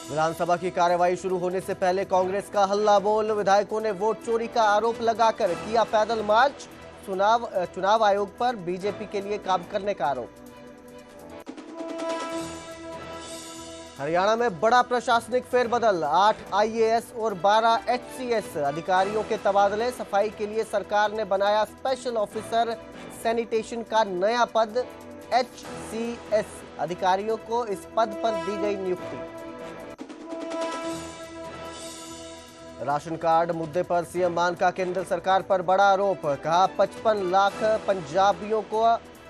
विधानसभा की कार्यवाही शुरू होने से पहले कांग्रेस का हल्ला बोल। विधायकों ने वोट चोरी का आरोप लगाकर किया पैदल मार्च। चुनाव आयोग पर बीजेपी के लिए काम करने का आरोप। हरियाणा में बड़ा प्रशासनिक फेरबदल। 8 आईएएस और 12 एचसीएस अधिकारियों के तबादले। सफाई के लिए सरकार ने बनाया स्पेशल ऑफिसर सैनिटेशन का नया पद। एचसीएस अधिकारियों को इस पद पर दी गई नियुक्ति। राशन कार्ड मुद्दे पर सीएम मान का केंद्र सरकार पर बड़ा आरोप। कहा 55 लाख पंजाबियों को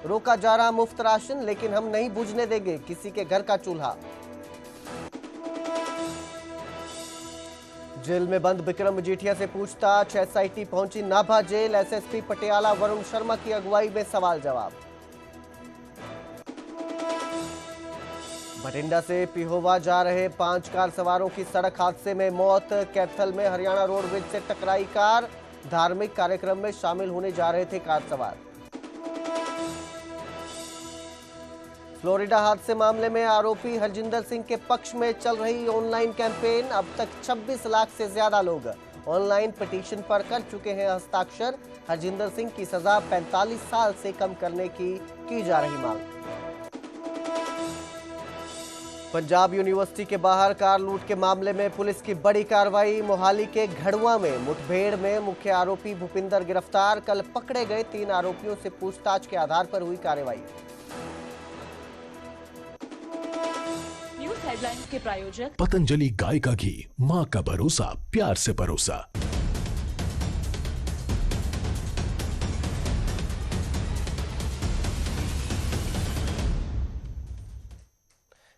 रोका जा रहा मुफ्त राशन, लेकिन हम नहीं बुझने देंगे किसी के घर का चूल्हा। जेल में बंद विक्रम मजीठिया से पूछताछ। एसआईटी पहुंची नाभा जेल। एसएसपी पटियाला वरुण शर्मा की अगुवाई में सवाल जवाब। बठिंडा से पिहोवा जा रहे 5 कार सवारों की सड़क हादसे में मौत। कैथल में हरियाणा रोडवेज से टकराई कार। धार्मिक कार्यक्रम में शामिल होने जा रहे थे कार सवार। फ्लोरिडा हादसे मामले में आरोपी हरजिंदर सिंह के पक्ष में चल रही ऑनलाइन कैंपेन। अब तक 26 लाख से ज्यादा लोग ऑनलाइन पिटीशन पर कर चुके हैं हस्ताक्षर। हरजिंदर सिंह की सजा 45 साल से कम करने की जा रही मांग। पंजाब यूनिवर्सिटी के बाहर कार लूट के मामले में पुलिस की बड़ी कार्रवाई। मोहाली के घड़ुआ में मुठभेड़ में मुख्य आरोपी भूपिंदर गिरफ्तार। कल पकड़े गए 3 आरोपियों से पूछताछ के आधार पर हुई कार्रवाई। हेडलाइंस के प्रायोजक पतंजलि गाय का घी, माँ का भरोसा, प्यार से परोसा।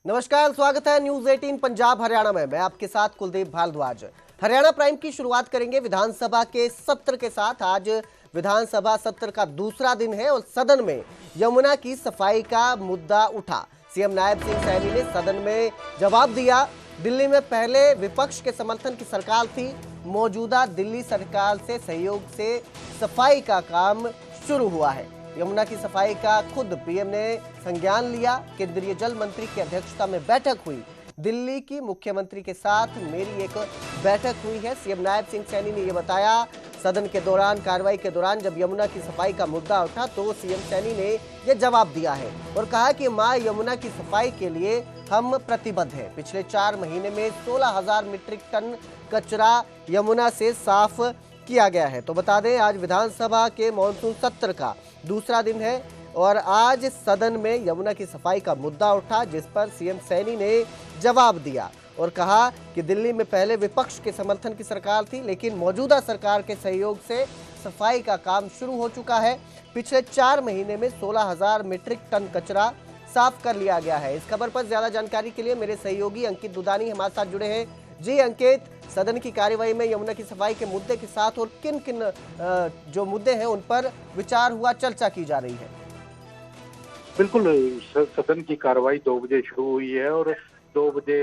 नमस्कार, स्वागत है न्यूज 18 पंजाब हरियाणा में। मैं आपके साथ कुलदीप भारद्वाज। हरियाणा प्राइम की शुरुआत करेंगे विधानसभा के सत्र के साथ। आज विधानसभा सत्र का दूसरा दिन है और सदन में यमुना की सफाई का मुद्दा उठा। सीएम नायब सिंह सैनी ने सदन में जवाब दिया। दिल्ली में पहले विपक्ष के समर्थन की सरकार थी। मौजूदा दिल्ली सरकार से सहयोग से सफाई का काम शुरू हुआ है। यमुना की सफाई का खुद पीएम ने संज्ञान लिया। केंद्रीय जल मंत्री की अध्यक्षता में बैठक हुई। दिल्ली की मुख्यमंत्री के साथ मेरी एक बैठक हुई है। सीएम नायब सिंह सैनी ने यह बताया। सदन के दौरान कार्रवाई के दौरान जब यमुना की सफाई का मुद्दा उठा तो सीएम सैनी ने यह जवाब दिया है और कहा कि मां यमुना की सफाई के लिए हम प्रतिबद्ध हैं। पिछले 4 महीने में 16,000 मीट्रिक टन कचरा यमुना से साफ किया गया है। तो बता दें, आज विधानसभा के मॉनसून सत्र का दूसरा दिन है और आज सदन में यमुना की सफाई का मुद्दा उठा, जिस पर सीएम सैनी ने जवाब दिया और कहा कि दिल्ली में पहले विपक्ष के समर्थन की सरकार थी, लेकिन मौजूदा सरकार के सहयोग से सफाई का काम शुरू हो चुका है। पिछले 4 महीने में 16,000 मीट्रिक टन कचरा साफ कर लिया गया है। इस खबर पर ज्यादा जानकारी के लिए मेरे सहयोगी अंकित दुदानी हमारे साथ जुड़े हैं। जी अंकित, सदन की कार्यवाही में यमुना की सफाई के मुद्दे के साथ और किन किन जो मुद्दे हैं उन पर विचार हुआ, चर्चा की जा रही है? बिल्कुल, सदन की कार्रवाई 2 बजे शुरू हुई है और 2 बजे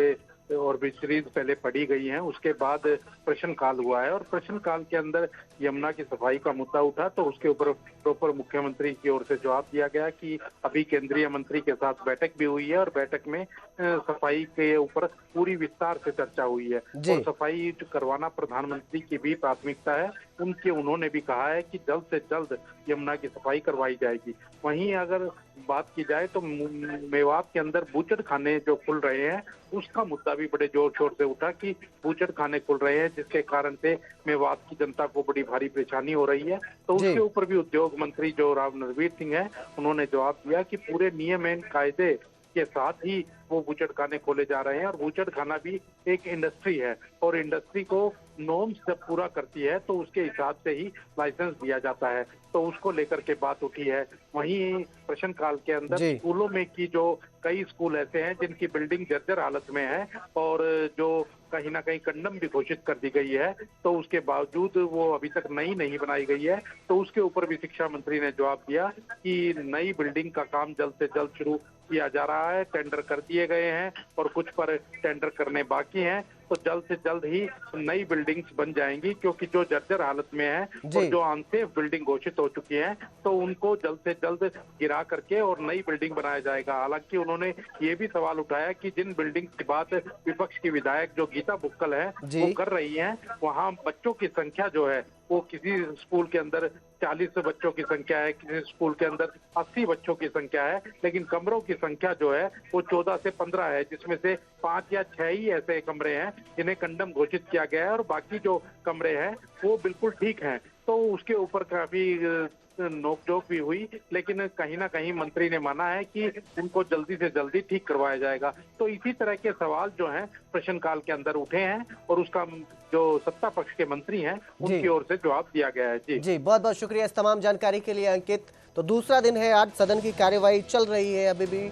और भी सीरीज पहले पढ़ी गई हैं। उसके बाद प्रश्नकाल हुआ है और प्रश्नकाल के अंदर यमुना की सफाई का मुद्दा उठा तो उसके ऊपर प्रॉपर मुख्यमंत्री की ओर से जवाब दिया गया कि अभी केंद्रीय मंत्री के साथ बैठक भी हुई है और बैठक में सफाई के ऊपर पूरी विस्तार से चर्चा हुई है और सफाई करवाना प्रधानमंत्री की भी प्राथमिकता है। उन्होंने भी कहा है कि जल्द से जल्द यमुना की सफाई करवाई जाएगी। वहीं अगर बात की जाए तो मेवात के अंदर बूचड़ खाने जो खुल रहे हैं उसका मुद्दा भी बड़े जोर शोर से उठा कि बूचड़ खाने खुल रहे हैं, जिसके कारण से मेवात की जनता को बड़ी भारी परेशानी हो रही है। तो उसके ऊपर भी उद्योग मंत्री जो राव नरवीर सिंह है, उन्होंने जवाब दिया कि पूरे नियम एवं कायदे के साथ ही वो बूचड़ खाने खोले जा रहे हैं और बूचड़ खाना भी एक इंडस्ट्री है और इंडस्ट्री को नॉर्म्स जब पूरा करती है तो उसके हिसाब से ही लाइसेंस दिया जाता है। तो उसको लेकर के बात उठी है। वहीं प्रश्नकाल के अंदर स्कूलों में की जो कई स्कूल ऐसे हैं जिनकी बिल्डिंग जर्जर हालत में है और जो कहीं ना कहीं कंडम भी घोषित कर दी गई है, तो उसके बावजूद वो अभी तक नई नहीं बनाई गई है। तो उसके ऊपर भी शिक्षा मंत्री ने जवाब दिया कि नई बिल्डिंग का काम जल्द से जल्द शुरू किया जा रहा है। टेंडर कर दिए गए हैं और कुछ पर टेंडर करने बाकी हैं। तो जल्द से जल्द ही नई बिल्डिंग्स बन जाएंगी, क्योंकि जो जर्जर हालत में है और जो अनसेफ बिल्डिंग घोषित हो चुकी है तो उनको जल्द से जल्द गिरा करके और नई बिल्डिंग बनाया जाएगा। हालांकि उन्होंने ये भी सवाल उठाया कि जिन बिल्डिंग की बात विपक्ष की विधायक जो गीता बुक्कल है वो कर रही है, वहाँ बच्चों की संख्या जो है वो किसी स्कूल के अंदर 40 बच्चों की संख्या है, किसी स्कूल के अंदर 80 बच्चों की संख्या है, लेकिन कमरों की संख्या जो है वो 14 से 15 है, जिसमें से 5 या 6 ही ऐसे कमरे हैं जिन्हें कंडम घोषित किया गया है और बाकी जो कमरे हैं वो बिल्कुल ठीक हैं। तो उसके ऊपर काफी नोकझोंक भी हुई, लेकिन कहीं ना कहीं मंत्री ने माना है कि उनको जल्दी से जल्दी ठीक करवाया जाएगा। तो इसी तरह के सवाल जो हैं प्रश्नकाल के अंदर उठे हैं और उसका जो सत्ता पक्ष के मंत्री हैं उनकी ओर से जवाब दिया गया है। जी बहुत बहुत शुक्रिया इस तमाम जानकारी के लिए अंकित। तो दूसरा दिन है आज, सदन की कार्यवाही चल रही है, अभी भी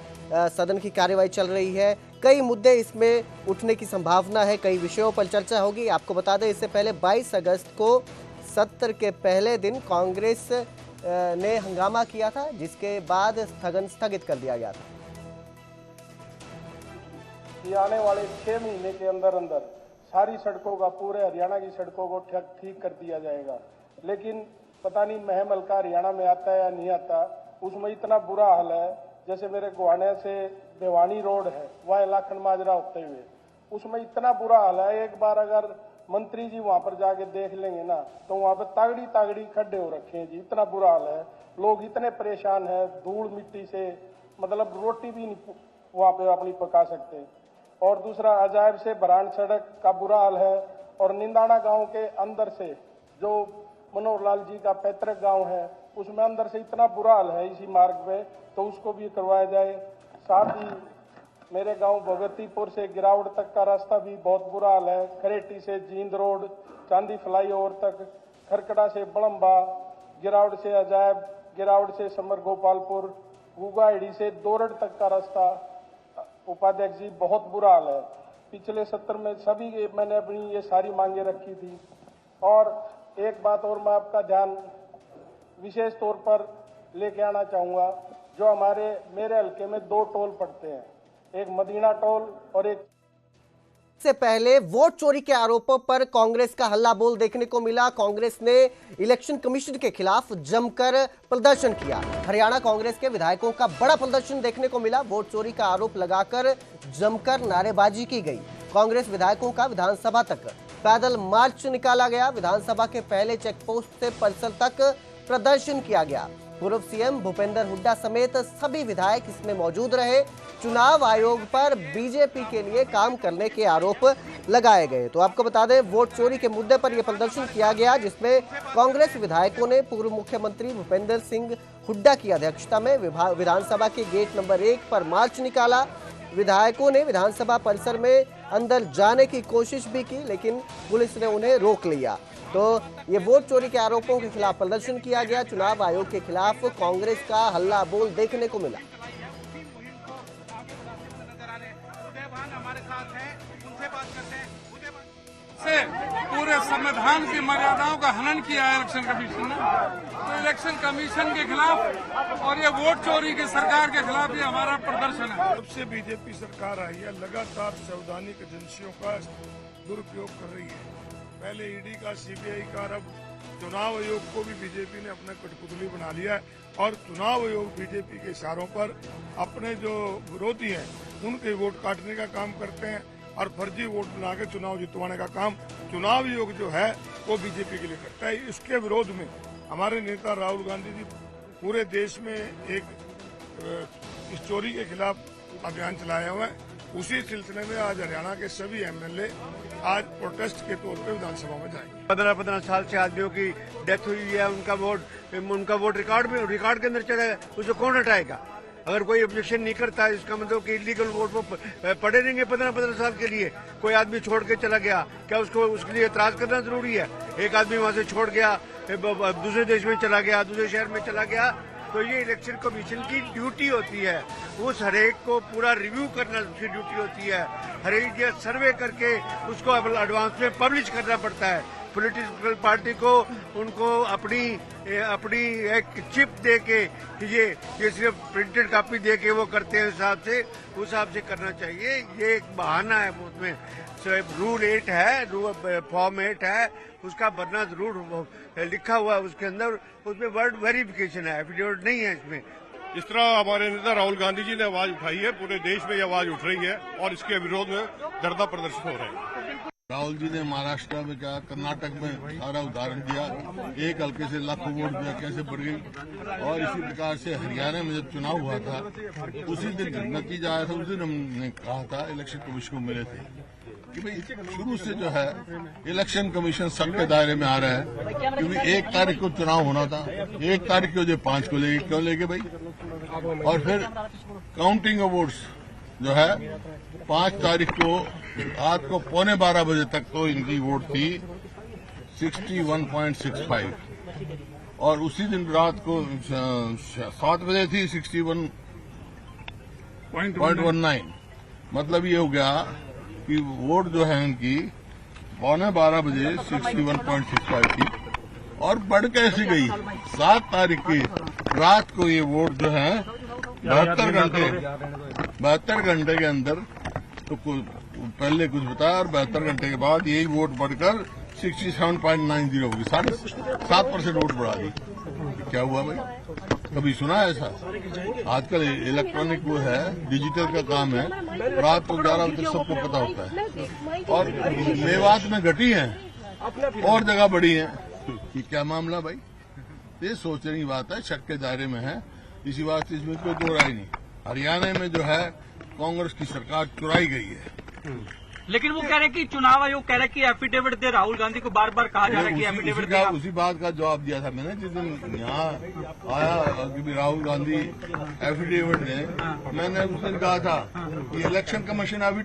सदन की कार्यवाही चल रही है। कई मुद्दे इसमें उठने की संभावना है, कई विषयों पर चर्चा होगी। आपको बता दें इससे पहले 22 अगस्त को सत्र के पहले दिन कांग्रेस ने हंगामा किया था, जिसके बाद स्थगन स्थगित कर दिया गया था। आने वाले 6 महीने के अंदर अंदर सारी सड़कों का, पूरे हरियाणा की सड़कों को ठीक कर दिया जाएगा। लेकिन पता नहीं महमल का हरियाणा में आता है या नहीं आता, उसमें इतना बुरा हाल है। जैसे मेरे गुहाने से देवानी रोड है, वह लाखन माजरा होते हुए, उसमें इतना बुरा हाल है। एक बार अगर मंत्री जी वहां पर जाके देख लेंगे ना तो वहां पर तागड़ी खड्डे हो रखे हैं जी, इतना बुरा हाल है। लोग इतने परेशान हैं, धूल मिट्टी से, मतलब रोटी भी नहीं वहां पे अपनी पका सकते। और दूसरा, अजायब से बरान सड़क का बुरा हाल है। और निंदाना गांव के अंदर से जो मनोहर लाल जी का पैतृक गांव है, उसमें अंदर से इतना बुरा हाल है इसी मार्ग पे, तो उसको भी करवाया जाए। साथ ही मेरे गांव भगवतीपुर से गिरावट तक का रास्ता भी बहुत बुरा हाल है। खरेटी से जींद रोड, चांदी फ्लाईओवर तक, खरकड़ा से बड़म्बा, गिरावट से अजायब, गिरावट से समर गोपालपुर, गुगाईडी से दोरड तक का रास्ता, उपाध्यक्ष जी बहुत बुरा हाल है। पिछले सत्र में सभी मैंने अपनी ये सारी मांगे रखी थी। और एक बात और मैं आपका ध्यान विशेष तौर पर लेके आना चाहूंगा। जो मेरे हल्के में 2 टोल पड़ते हैं, एक मदीना टोल और एक। से पहले वोट चोरी के आरोपों पर कांग्रेस का हल्ला बोल देखने को मिला। कांग्रेस ने इलेक्शन कमीशन के खिलाफ जमकर प्रदर्शन किया। हरियाणा कांग्रेस के विधायकों का बड़ा प्रदर्शन देखने को मिला। वोट चोरी का आरोप लगाकर जमकर नारेबाजी की गई। कांग्रेस विधायकों का विधानसभा तक पैदल मार्च निकाला गया। विधानसभा के पहले चेक पोस्ट से परिसर तक प्रदर्शन किया गया। पूर्व सीएम भूपेंद्र हुड्डा समेत सभी विधायक इसमें मौजूद रहे। चुनाव आयोग पर बीजेपी के लिए काम करने के आरोप लगाए गए। तो आपको बता दें, वोट चोरी के मुद्दे पर यह प्रदर्शन किया गया, जिसमें कांग्रेस विधायकों ने पूर्व मुख्यमंत्री भूपेंद्र सिंह हुड्डा की अध्यक्षता में विधानसभा के गेट नंबर 1 पर मार्च निकाला। विधायकों ने विधानसभा परिसर में अंदर जाने की कोशिश भी की, लेकिन पुलिस ने उन्हें रोक लिया। तो ये वोट चोरी के आरोपों के खिलाफ प्रदर्शन किया गया। चुनाव आयोग के खिलाफ कांग्रेस का हल्ला बोल देखने को मिला। से पूरे संविधान की मर्यादाओं का हनन किया है इलेक्शन कमीशन ने। तो इलेक्शन कमीशन के खिलाफ और ये वोट चोरी की सरकार के खिलाफ ये हमारा प्रदर्शन है। जब से बीजेपी सरकार आई है, लगातार संवैधानिक एजेंसियों का दुरुपयोग कर रही है। पहले ईडी का, सीबीआई का, अब चुनाव आयोग को भी बीजेपी ने अपना कठपुतली बना लिया है। और चुनाव आयोग बीजेपी के इशारों पर अपने जो विरोधी हैं उनके वोट काटने का काम करते हैं और फर्जी वोट बना के चुनाव जितवाने का काम चुनाव आयोग जो है वो बीजेपी के लिए करता है। इसके विरोध में हमारे नेता राहुल गांधी जी पूरे देश में इस चोरी के खिलाफ अभियान चलाए हुए हैं। उसी सिलसिले में आज हरियाणा के सभी एमएलए आज प्रोटेस्ट के तौर पे विधानसभा में जाएंगे। 15 साल से आदमियों की डेथ हुई है, उनका वोट रिकॉर्ड के अंदर चला है, उसको कौन हटाएगा? अगर कोई ऑब्जेक्शन नहीं करता है, इसका मतलब कि इलीगल वोट वो पड़े रहेंगे 15 साल के लिए। कोई आदमी छोड़ के चला गया, क्या उसके लिए एतराज करना जरूरी है? एक आदमी वहां से छोड़ गया, दूसरे देश में चला गया, दूसरे शहर में चला गया, तो ये इलेक्शन कमीशन की ड्यूटी होती है। उस हरेक को पूरा रिव्यू करना उसकी ड्यूटी होती है। हरेक सर्वे करके उसको एडवांस में पब्लिश करना पड़ता है। पॉलिटिकल पार्टी को उनको अपनी एक चिप दे के ये सिर्फ प्रिंटेड कॉपी दे के वो करते हैं, उस हिसाब से करना चाहिए। ये एक बहाना है उसमें। रूल 8 है, फॉर्म 8 है, उसका भरना जरूर लिखा हुआ है उसके अंदर, उसमें वर्ड वेरिफिकेशन है, एफिडेविट नहीं है इसमें। इस तरह हमारे नेता राहुल गांधी जी ने आवाज उठाई है, पूरे देश में ये आवाज उठ रही है और इसके विरोध में धरना प्रदर्शन हो रहे हैं। राहुल जी ने महाराष्ट्र में क्या, कर्नाटक में सारा उदाहरण दिया, एक हल्के से लाखों वोट दिया कैसे बढ़ गई। और इसी प्रकार से हरियाणा में जब चुनाव हुआ था उसी दिन नतीजा आया था, उस दिन हमने कहा था, इलेक्शन कमीशन को मिले थे कि भाई शुरू से जो है इलेक्शन कमीशन सबके दायरे में आ रहा है, क्योंकि 1 तारीख को चुनाव होना था, 1 तारीख को जो 5 को लेके क्यों लेके भाई। और फिर काउंटिंग ऑफ वोट्स जो है 5 तारीख को रात को 11:15 बजे तक तो इनकी वोट थी 61.65 और उसी दिन रात को 7 बजे थी 61.19। मतलब ये हो गया कि वोट जो है इनकी 11:15 बजे 61.65 थी और बढ़ कैसे गई 7 तारीख की रात को ये वोट जो है 72 घंटे के अंदर तो पहले कुछ बताया और 72 घंटे के बाद यही वोट बढ़कर 67.90 होगी, 7% वोट बढ़ा दी। क्या हुआ भाई, कभी सुना है ऐसा? आजकल इलेक्ट्रॉनिक वो है, डिजिटल का काम है, रात को 11 बजे तक सबको पता होता है। और मेवात में घटी है और जगह बढ़ी है, ये क्या मामला भाई? ये सोचने की बात है, शक के दायरे में है, इसी बात से इसमें कोई दो राय नहीं। हरियाणा में जो है कांग्रेस की सरकार चुराई गई है। लेकिन वो कह रहे हैं कि चुनाव आयोग कह रहा है कि एफिडेविट दे, राहुल गांधी को बार बार कहा जा रहा है कि एफिडेविट दे। उसी बात का जवाब दिया था मैंने जिस दिन यहाँ आया कि राहुल गांधी एफिडेविट दे, मैंने उस दिन कहा था कि इलेक्शन कमीशन अभी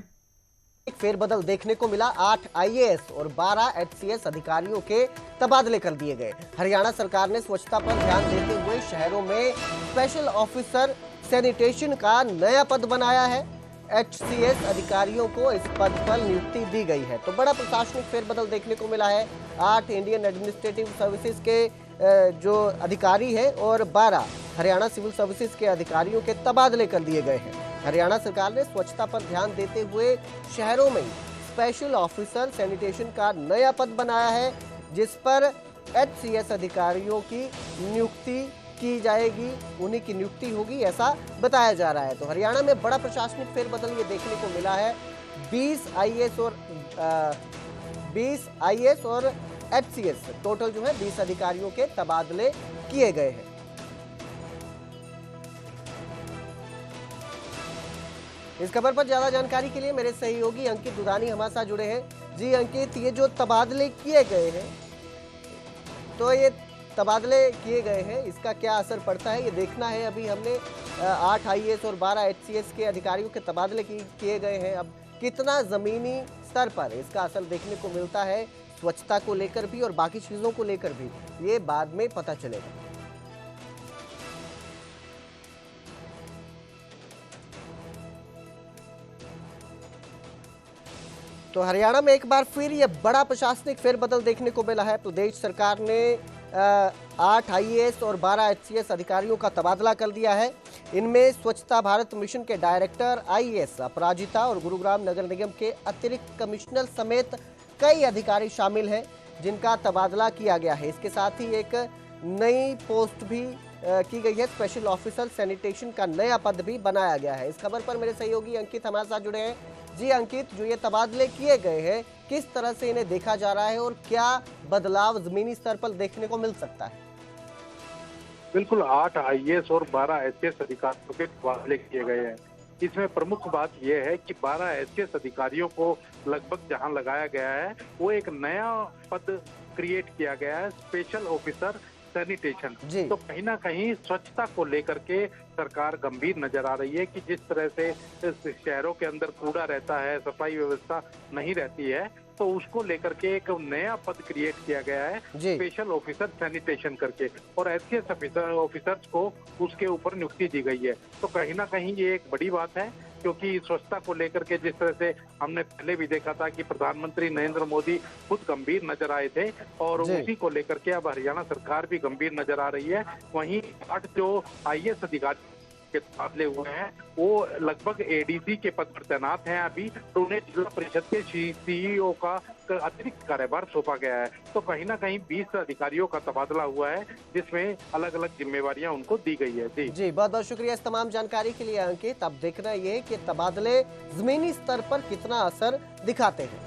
एक फेरबदल देखने को मिला। 8 आईएएस और 12 एचसीएस अधिकारियों के तबादले कर दिए गए। हरियाणा सरकार ने स्वच्छता पर ध्यान देते हुए शहरों में स्पेशल ऑफिसर सैनिटेशन का नया पद बनाया है। एचसीएस अधिकारियों को इस पद पर नियुक्ति दी गई है। तो बड़ा प्रशासनिक फेरबदल देखने को मिला है। 8 इंडियन एडमिनिस्ट्रेटिव सर्विसेज के जो अधिकारी हैं और 12 हरियाणा सिविल सर्विसेज के अधिकारियों के तबादले कर दिए गए हैं। हरियाणा सरकार ने स्वच्छता पर ध्यान देते हुए शहरों में स्पेशल ऑफिसर सैनिटेशन का नया पद बनाया है, जिस पर एचसीएस अधिकारियों की नियुक्ति की जाएगी, उन्हीं की नियुक्ति होगी, ऐसा बताया जा रहा है। तो हरियाणा में बड़ा प्रशासनिक फेरबदल ये देखने को मिला है। 20 आईएएस और एचसीएस टोटल जो है 20 अधिकारियों के तबादले किए गए हैं। इस खबर पर ज्यादा जानकारी के लिए मेरे सहयोगी अंकित दुधानी हमारे साथ जुड़े हैं। जी अंकित, ये जो तबादले किए गए हैं, तो ये तबादले किए गए हैं, इसका क्या असर पड़ता है ये देखना है। अभी हमने 8 आईएएस और 12 एचसीएस के अधिकारियों के तबादले किए गए हैं। अब कितना जमीनी स्तर पर इसका असर देखने को मिलता है, स्वच्छता को लेकर भी और बाकी चीजों को लेकर भी, ये बाद में पता चलेगा। तो हरियाणा में एक बार फिर यह बड़ा प्रशासनिक फेरबदल देखने को मिला है। प्रदेश सरकार ने 8 आईएएस और 12 एचसीएस अधिकारियों का तबादला कर दिया है। इनमें स्वच्छता भारत मिशन के डायरेक्टर आईएएस अपराजिता और गुरुग्राम नगर निगम के अतिरिक्त कमिश्नर समेत कई अधिकारी शामिल हैं, जिनका तबादला किया गया है। इसके साथ ही एक नई पोस्ट भी की गई है, स्पेशल ऑफिसर सैनिटेशन का नया पद भी बनाया गया है। इस खबर पर मेरे सहयोगी अंकित हमारे साथ जुड़े हैं। जी अंकित, जो ये तबादले किए गए हैं, किस तरह से इन्हें देखा जा रहा है और क्या बदलाव जमीनी स्तर पर देखने को मिल सकता है? बिल्कुल, 8 आईएएस और 12 एचसीएस अधिकारियों के तबादले किए गए हैं। इसमें प्रमुख बात यह है कि 12 एचसीएस अधिकारियों को लगभग जहां लगाया गया है वो एक नया पद क्रिएट किया गया है, स्पेशल ऑफिसर सैनिटेशन। तो कहीं ना कहीं स्वच्छता को लेकर के सरकार गंभीर नजर आ रही है कि जिस तरह से शहरों के अंदर कूड़ा रहता है, सफाई व्यवस्था नहीं रहती है, तो उसको लेकर के एक नया पद क्रिएट किया गया है, स्पेशल ऑफिसर सैनिटेशन करके, और एचसीएस ऑफिसर्स को उसके ऊपर नियुक्ति दी गई है। तो कहीं ना कहीं ये एक बड़ी बात है, क्योंकि स्वच्छता को लेकर के जिस तरह से हमने पहले भी देखा था कि प्रधानमंत्री नरेंद्र मोदी खुद गंभीर नजर आए थे, और उसी को लेकर के अब हरियाणा सरकार भी गंभीर नजर आ रही है। वहीं 8 जो आईएएस अधिकारी के तबादले हुए हैं वो लगभग एडीसी के पद पर तैनात हैं अभी, तो उन्हें जिला परिषद के सीईओ का अतिरिक्त कार्यभार सौंपा गया है। तो कहीं ना कहीं 20 अधिकारियों का तबादला हुआ है जिसमें अलग अलग जिम्मेवारियां उनको दी गई है। जी बहुत बहुत शुक्रिया इस तमाम जानकारी के लिए अंकित। अब देखना यह है कि तबादले जमीनी स्तर पर कितना असर दिखाते हैं।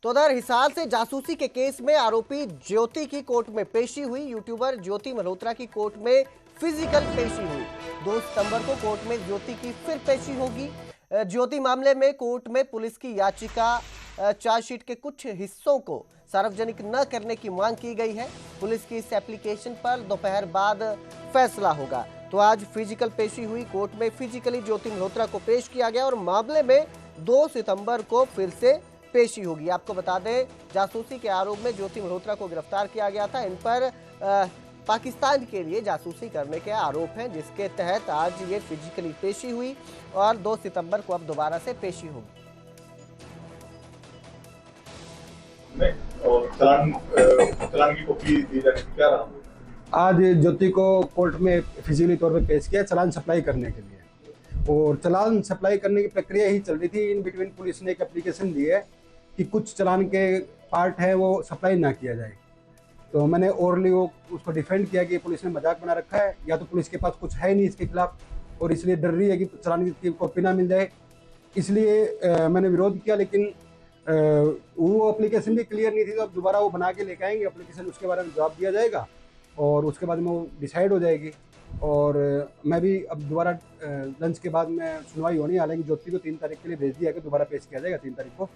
तो उधर हिसार से जासूसी के केस में आरोपी ज्योति की कोर्ट में पेशी हुई। यूट्यूबर ज्योति मल्होत्रा की कोर्ट में फिजिकल पेशी हुई। 2 सितंबर को कोर्ट में ज्योति की फिर पेशी होगी। ज्योति मामले में कोर्ट में पुलिस की याचिका चार्जशीट के कुछ हिस्सों को सार्वजनिक न करने की मांग की गई है। पुलिस की इस एप्लीकेशन पर दोपहर बाद फैसला होगा। तो आज फिजिकल पेशी हुई। कोर्ट में फिजिकली ज्योति मल्होत्रा को पेश किया गया और मामले में 2 सितंबर को फिर से पेशी होगी। आपको बता दें जासूसी के आरोप में ज्योति मल्होत्रा को गिरफ्तार किया गया था। इन पर पाकिस्तान के लिए जासूसी करने के आरोप हैं, जिसके तहत आज ये फिजिकली पेशी हुई और 2 सितंबर को अब दोबारा से पेशी होगी। चालान की कॉपी दी जाएगी क्या रहा? आज ज्योति को कोर्ट में फिजिकली तौर पे पेश किया चालान सप्लाई करने के लिए, और चालान सप्लाई करने की प्रक्रिया ही चल रही थी। इन बिटवीन पुलिस ने एक एप्लीकेशन दी है कि कुछ चालान के पार्ट है वो सप्लाई ना किया जाए। तो मैंने ओरली वो उसको डिफेंड किया कि पुलिस ने मजाक बना रखा है, या तो पुलिस के पास कुछ है नहीं इसके खिलाफ और इसलिए डर रही है कि चालान की कॉपी ना मिल जाए, इसलिए मैंने विरोध किया। लेकिन वो एप्लीकेशन भी क्लियर नहीं थी, तो अब दोबारा वो बना के लेके आएंगे एप्लीकेशन, उसके बारे में जवाब दिया जाएगा और उसके बाद में वो डिसाइड हो जाएगी। और मैं भी अब दोबारा लंच के बाद में सुनवाई होनी, हालांकि ज्योति को 3 तारीख के लिए भेज दिया कि दोबारा पेश किया जाएगा 3 तारीख को।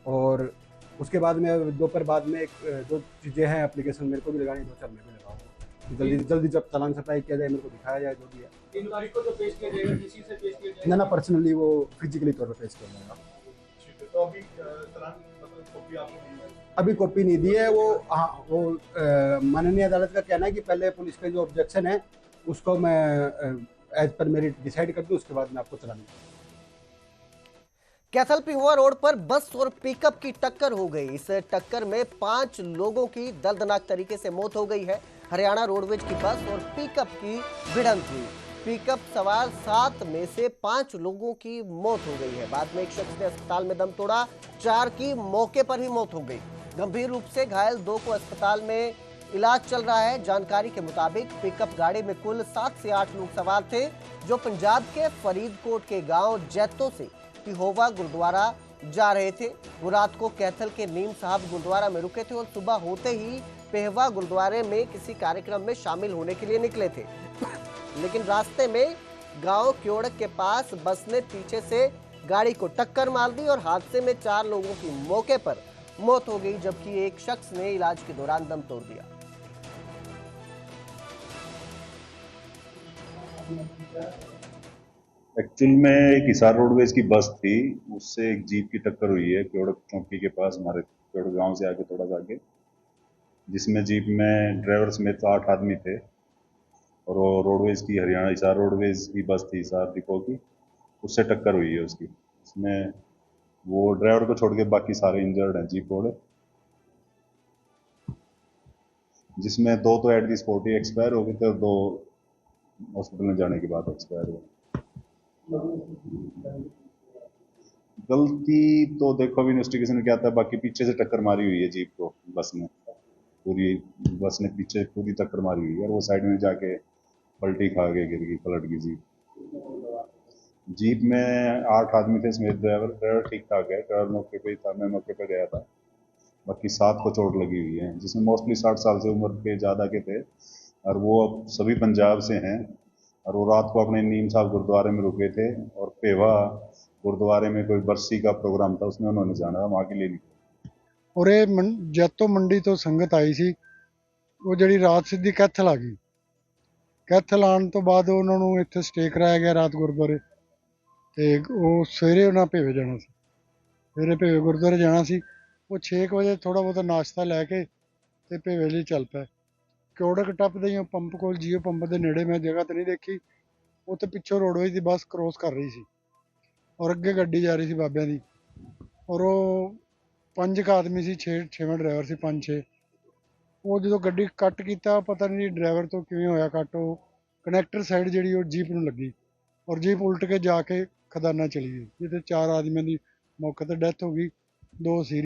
और उसके बाद में दोपहर बाद में 2 चीज़ें हैं एप्लीकेशन मेरे को भी लगानी, 2-4 मैं भी लगाऊंगा। जल्दी जब चालान सप्लाई किया जाए मेरे को दिखाया जाए जो भी है। 3 तारीख को जो पेश किया जाएगा किसी से पेश किया जाएगा? ना पर्सनली वो फिजिकली तौर पर पेश किया जाएगा। तो अभी चालान मतलब कॉपी आपको अभी कॉपी नहीं दी है वो। हाँ, वो माननीय अदालत का कहना है कि पहले पुलिस का जो ऑब्जेक्शन है उसको मैं एज पर मेरिट डिसाइड कर दूं, उसके बाद मैं आपको चलाऊंगा। कैथल पिहोवा रोड पर बस और पिकअप की टक्कर हो गई। इस टक्कर में 5 लोगों की दर्दनाक तरीके से मौत हो गई है। हरियाणा रोडवेज की बस और पिकअप की भिड़ंत हुई। पिकअप सवार 7 में से 5 लोगों की मौत हो गई है। बाद में एक शख्स ने अस्पताल में दम तोड़ा, 4 की मौके पर ही मौत हो गई। गंभीर रूप से घायल 2 को अस्पताल में इलाज चल रहा है। जानकारी के मुताबिक पिकअप गाड़ी में कुल 7 से 8 लोग सवार थे, जो पंजाब के फरीदकोट के गांव जैतो से पिहोवा गुरुद्वारा जा रहे थे। वो रात को कैथल के नीम साहब गुरुद्वारा में रुके थे और सुबह होते ही पिहोवा गुरुद्वारे में किसी कार्यक्रम में शामिल होने के लिए निकले थे। लेकिन रास्ते में गांव क्योड़क के पास बस ने पीछे से गाड़ी को टक्कर मार दी और हादसे में 4 लोगों की मौके पर मौत हो गई, जबकि एक शख्स ने इलाज के दौरान दम तोड़ दिया। एक्चुअल में एक हिसार रोडवेज की बस थी, उससे एक जीप की टक्कर हुई है क्योड़क चौकी के पास, हमारे क्योड़क गांव से आगे थोड़ा सा आगे, जिसमें जीप में ड्राइवर समेत 8 आदमी थे और वो रोडवेज की हरियाणा हिसार रोडवेज की बस थी हिसार डिपो की, उससे टक्कर हुई है उसकी। इसमें वो ड्राइवर को छोड़ के बाकी सारे इंजर्ड हैं जीप वाले, जिसमें 2 तो at the spot he expire हो गए थे और 2 हॉस्पिटल में जाने के बाद एक्सपायर हुए। गलती तो देखो अभी इन्वेस्टिगेशन में क्या आता है, बाकी पीछे से टक्कर मारी हुई है जीप को, बस ने पूरी बस ने पीछे पूरी टक्कर मारी हुई है और वो साइड में जाके पलटी खा के गिर गई, पलट गई जीप। जीप में 8 आदमी थे इसमें ड्राइवर ठीक ठाक है, ड्राइवर मौके पे ही था, मैं मौके पे गया था। बाकी 7 को चोट लगी हुई है, जिसमें मोस्टली 60 साल से उम्र के ज़्यादा के थे और वो अब सभी पंजाब से हैं और वो रात को अपने नीम साहब गुरुद्वारे में रुके थे और पेवा गुरुद्वारे में कोई बरसी का प्रोग्राम था, उसमें उन्होंने जाना वहाँ के लिए। और ये जैतो मंडी तो संगत आई सी, वो जी रात सीधी कैथल आ गई। कैथल आने तो बाद उन्होंने इत्थे स्टे कराया गया रात गुरुद्वारे, तो वो सवेरे उन्हें भेवे जाना सी, सवेरे भेवे गुरुद्वारे जाना सी। वो 6 बजे थोड़ा बहुत नाश्ता लैके ते भेवे लिए चल पाए। क्योड़क टपदे ही पंप कोल जियो पंप के नेड़े मैं जगह तो नहीं देखी, वो तो पिछों रोडवेज की बस क्रॉस कर रही सी और अगे गड्डी जा रही सी बाबियां दी, और वो 5 आदमी सी, 6वें ड्राइवर सी, 5-6 ਉਹ ਜਦੋਂ ਗੱਡੀ ਕੱਟ ਕੀਤਾ ਪਤਾ ਨਹੀਂ ਡਰਾਈਵਰ ਤੋਂ ਕਿਵੇਂ ਹੋਇਆ ਕੱਟ, ਉਹ ਕਨੈਕਟਰ ਸਾਈਡ ਜਿਹੜੀ ਉਹ ਜੀਪ ਨੂੰ ਲੱਗੀ ਔਰ ਜੀਪ ਉਲਟ ਕੇ ਜਾ ਕੇ ਖਦਾਨਾ ਚਲੀ ਗਈ, ਜਿਹਦੇ 4 ਆਦਮੀਆਂ ਦੀ ਮੌਕੇ ਤੇ ਡੈਥ ਹੋ ਗਈ, 2 ਸੀਰੀਅਸ